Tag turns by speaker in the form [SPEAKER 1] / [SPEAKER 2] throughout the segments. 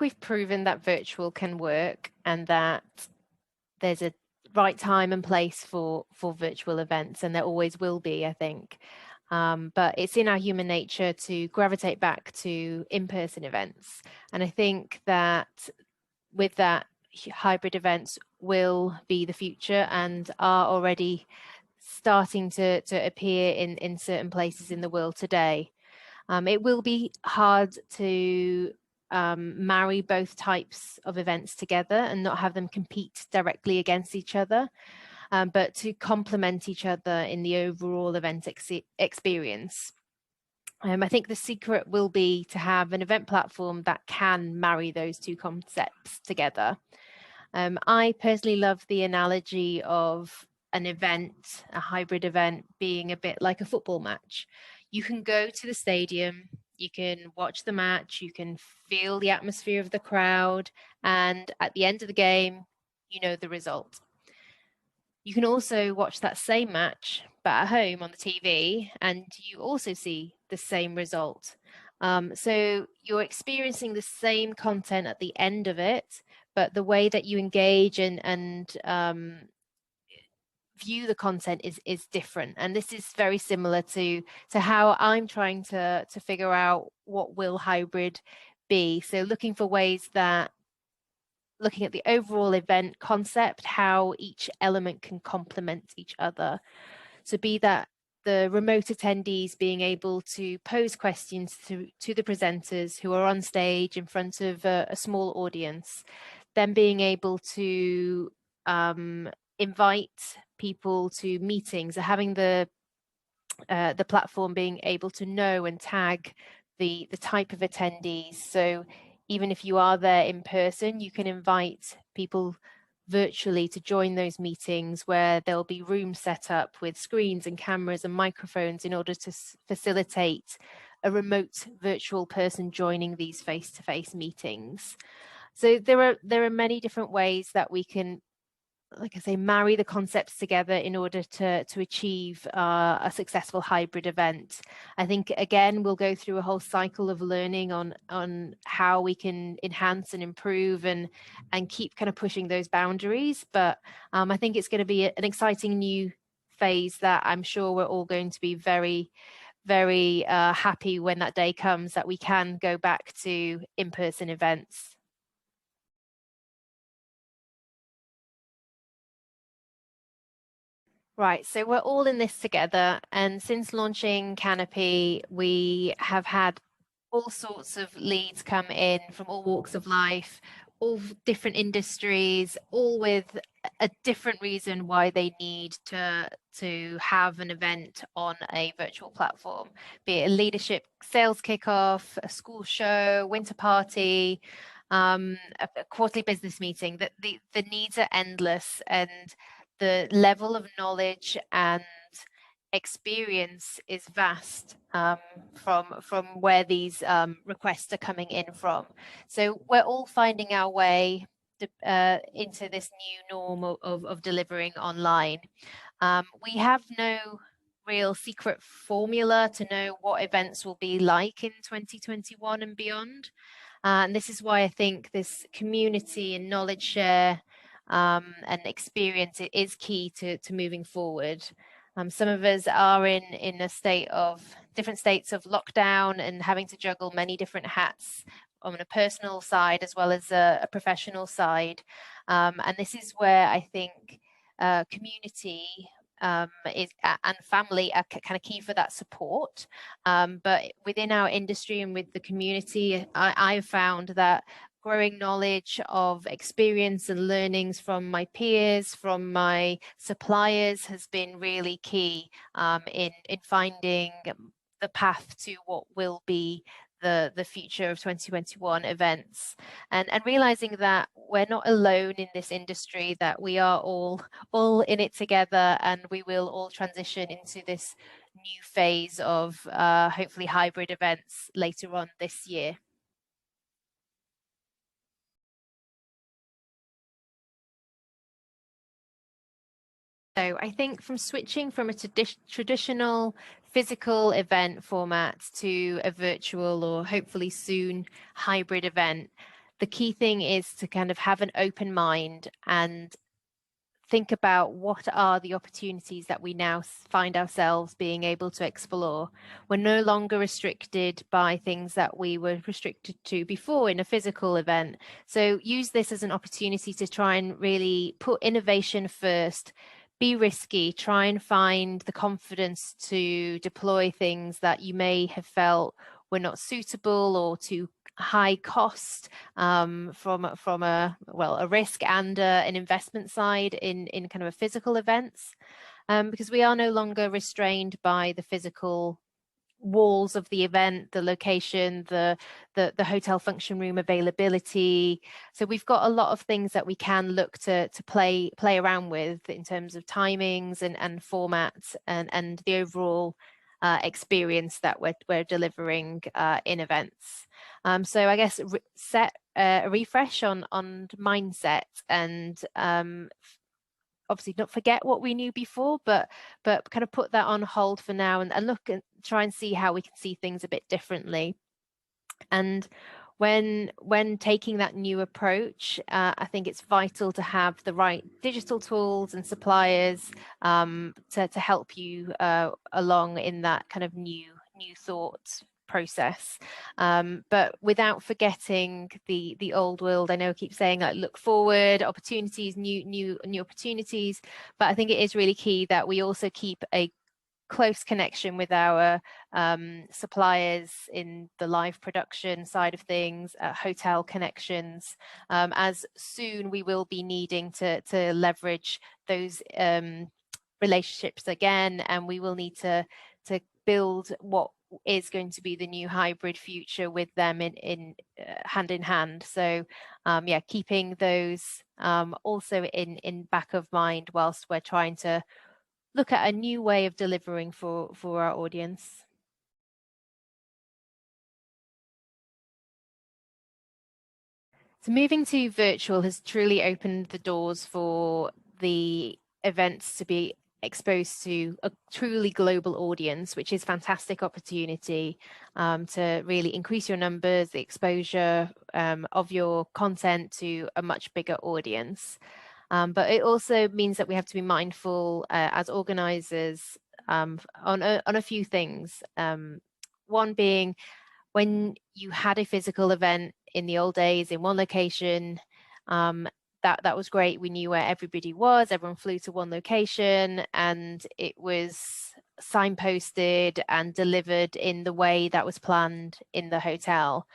[SPEAKER 1] we've proven that virtual can work and that there's a right time and place for virtual events, and there always will be, I think. But it's in our human nature to gravitate back to in-person events. And I think that with that, hybrid events will be the future and are already starting to appear in certain places in the world today. It will be hard to marry both types of events together and not have them compete directly against each other, but to complement each other in the overall event experience. I think the secret will be to have an event platform that can marry those two concepts together. I personally love the analogy of an event, a hybrid event, being a bit like a football match. You can go to the stadium, you can watch the match, you can feel the atmosphere of the crowd, and at the end of the game, you know the result. You can also watch that same match, but at home on the TV, and you also see the same result. So you're experiencing the same content at the end of it, but the way that you engage and view the content is different. And this is very similar to how I'm trying to figure out what will hybrid be. So looking for ways that, looking at the overall event concept, how each element can complement each other. So be that the remote attendees being able to pose questions to the presenters who are on stage in front of a small audience, then being able to invite people to meetings, or having the platform being able to know and tag the type of attendees. So even if you are there in person, you can invite people virtually to join those meetings, where there'll be rooms set up with screens and cameras and microphones in order to facilitate a remote virtual person joining these face-to-face meetings. So there are many different ways that we can, like I say, marry the concepts together in order to achieve a successful hybrid event. I think, again, we'll go through a whole cycle of learning on how we can enhance and improve and keep kind of pushing those boundaries. But I think it's going to be an exciting new phase that I'm sure we're all going to be very, very happy when that day comes, that we can go back to in-person events. Right, so we're all in this together, and since launching Canapii, we have had all sorts of leads come in from all walks of life, all different industries, all with a different reason why they need to have an event on a virtual platform, be it a leadership sales kickoff, a school show, winter party, a quarterly business meeting. That the needs are endless, and the level of knowledge and experience is vast from where these requests are coming in from. So we're all finding our way into this new norm of delivering online. We have no real secret formula to know what events will be like in 2021 and beyond. And this is why I think this community and knowledge share and experience is key to moving forward. Some of us are in a state of different states of lockdown and having to juggle many different hats on a personal side as well as a professional side. And this is where I think community is and family are kind of key for that support. But within our industry and with the community, I've found that growing knowledge of experience and learnings from my peers, from my suppliers, has been really key in finding the path to what will be the future of 2021 events, and realizing that we're not alone in this industry, that we are all in it together, and we will all transition into this new phase of hopefully hybrid events later on this year. So I think from switching from a traditional physical event format to a virtual, or hopefully soon hybrid event, the key thing is to kind of have an open mind and think about what are the opportunities that we now find ourselves being able to explore. We're no longer restricted by things that we were restricted to before in a physical event. So use this as an opportunity to try and really put innovation first, be risky, try and find the confidence to deploy things that you may have felt were not suitable or too high cost, from a risk and an investment side in kind of a physical events, because we are no longer restrained by the physical walls of the event, the location, the hotel function room availability. So we've got a lot of things that we can look to play around with in terms of timings and formats and the overall experience that we're delivering in events. So I guess set a refresh on mindset, and obviously not forget what we knew before, but kind of put that on hold for now and look and try and see how we can see things a bit differently. And when taking that new approach, I think it's vital to have the right digital tools and suppliers to help you along in that kind of new thought process, but without forgetting the old world. I know I keep saying, like, look forward, opportunities, new opportunities, but I think it is really key that we also keep a close connection with our suppliers in the live production side of things, hotel connections, as soon we will be needing to leverage those relationships again, and we will need to build what is going to be the new hybrid future with them in hand in hand. So yeah, keeping those also in back of mind whilst we're trying to look at a new way of delivering for our audience. So moving to virtual has truly opened the doors for the events to be exposed to a truly global audience, which is a fantastic opportunity to really increase your numbers, the exposure of your content to a much bigger audience. But it also means that we have to be mindful as organizers on a few things. One being, when you had a physical event in the old days in one location, that was great. We knew where everybody was. Everyone flew to one location, and it was signposted and delivered in the way that was planned in the hotel.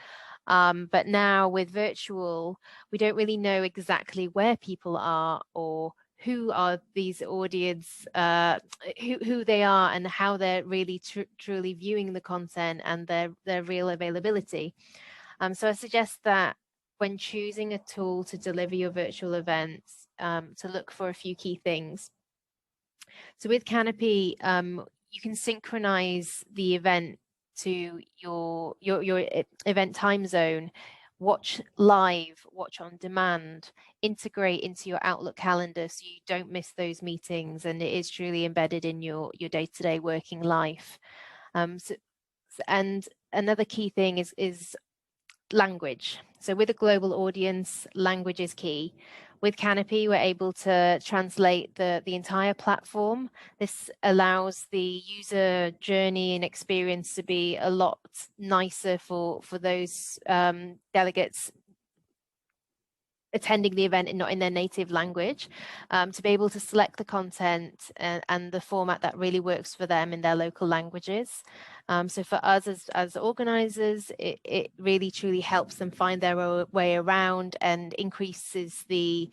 [SPEAKER 1] But now with virtual, we don't really know exactly where people are or who are these audience, who they are and how they're really truly viewing the content and their real availability. So I suggest that when choosing a tool to deliver your virtual events, to look for a few key things. So with Canapii, you can synchronize the event to your event time zone, watch live, watch on demand, integrate into your Outlook calendar so you don't miss those meetings, and it is truly embedded in your day-to-day working life. And another key thing is language. So with a global audience, language is key. With Canapii, we're able to translate the entire platform. This allows the user journey and experience to be a lot nicer for those delegates attending the event and not in their native language, to be able to select the content and the format that really works for them in their local languages. So for us as organizers, it really truly helps them find their way around and increases the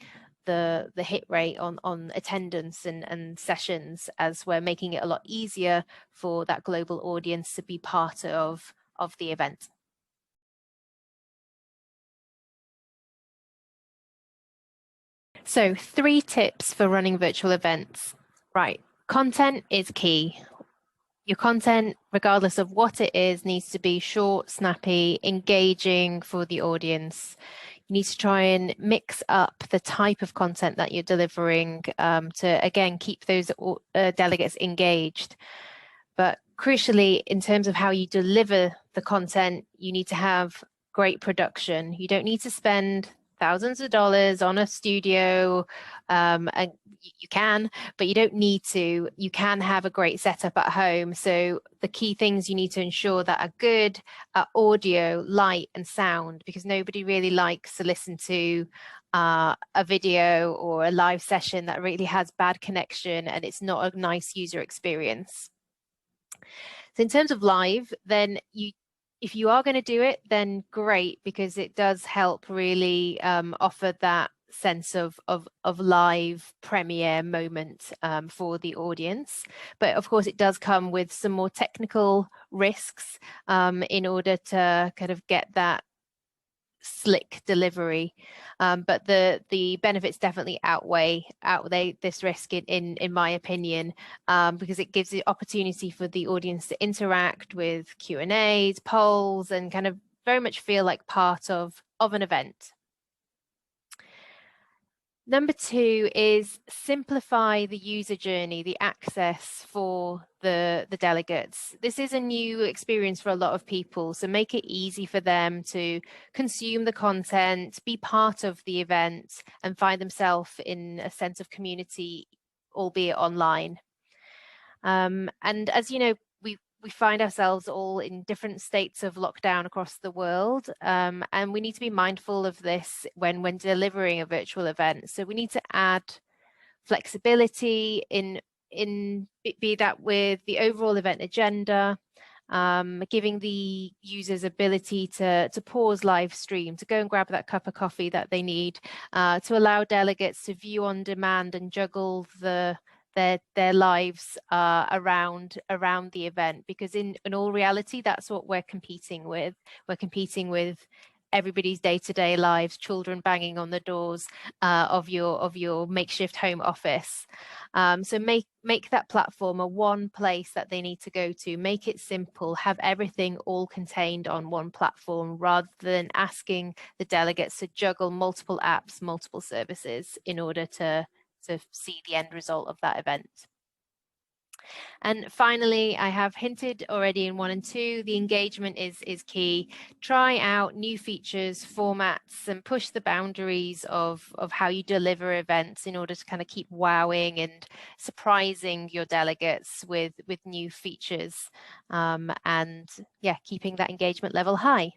[SPEAKER 1] hit rate on attendance and sessions, as we're making it a lot easier for that global audience to be part of the event. So 3 tips for running virtual events. Right, content is key. Your content, regardless of what it is, needs to be short, snappy, engaging for the audience. You need to try and mix up the type of content that you're delivering to, again, keep those delegates engaged. But crucially, in terms of how you deliver the content, you need to have great production. You don't need to spend thousands of dollars on a studio, and you can, but you don't need to. You can have a great setup at home. So the key things you need to ensure that are good are audio, light, and sound, because nobody really likes to listen to a video or a live session that really has bad connection and it's not a nice user experience. So in terms of live, then if you are going to do it, then great, because it does help really offer that sense of live premiere moment for the audience. But of course, it does come with some more technical risks in order to kind of get that slick delivery, but the benefits definitely outweigh this risk in my opinion, because it gives the opportunity for the audience to interact with Q&As, polls, and kind of very much feel like part of an event. Number 2 is simplify the user journey, the access for the delegates. This is a new experience for a lot of people, so make it easy for them to consume the content, be part of the event, and find themselves in a sense of community, albeit online. And as you know, we find ourselves all in different states of lockdown across the world, and we need to be mindful of this when delivering a virtual event. So we need to add flexibility in be that with the overall event agenda, giving the users ability to pause live stream, to go and grab that cup of coffee that they need, to allow delegates to view on demand and juggle their lives around the event, because in all reality, that's what we're competing with. We're competing with everybody's day-to-day lives, children banging on the doors of your makeshift home office. So make that platform a one place that they need to go to. Make it simple. Have everything all contained on one platform, rather than asking the delegates to juggle multiple apps, multiple services in order to see the end result of that event. And finally, I have hinted already in 1 and 2, the engagement is key. Try out new features, formats, and push the boundaries of how you deliver events in order to kind of keep wowing and surprising your delegates with new features, and yeah, keeping that engagement level high.